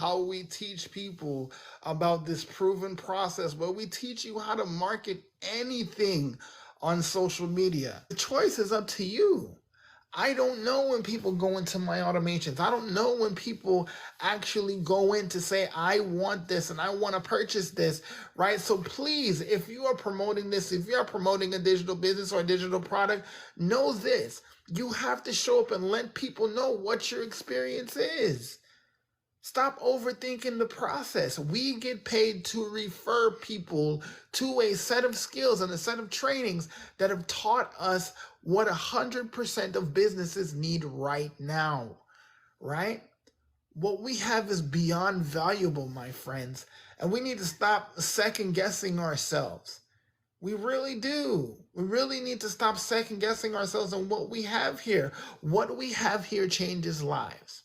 how we teach people about this proven process where we teach you how to market anything on social media. The choice is up to you. I don't know when people go into my automations. I don't know when people actually go in to say, I want this and I want to purchase this, right? So please, if you are promoting this, if you are promoting a digital business or a digital product, know this. You have to show up and let people know what your experience is. Stop overthinking the process. We get paid to refer people to a set of skills and a set of trainings that have taught us what 100% of businesses need right now, right? What we have is beyond valuable, my friends, and we need to stop second guessing ourselves. We really do. We really need to stop second guessing ourselves on what we have here. What we have here changes lives.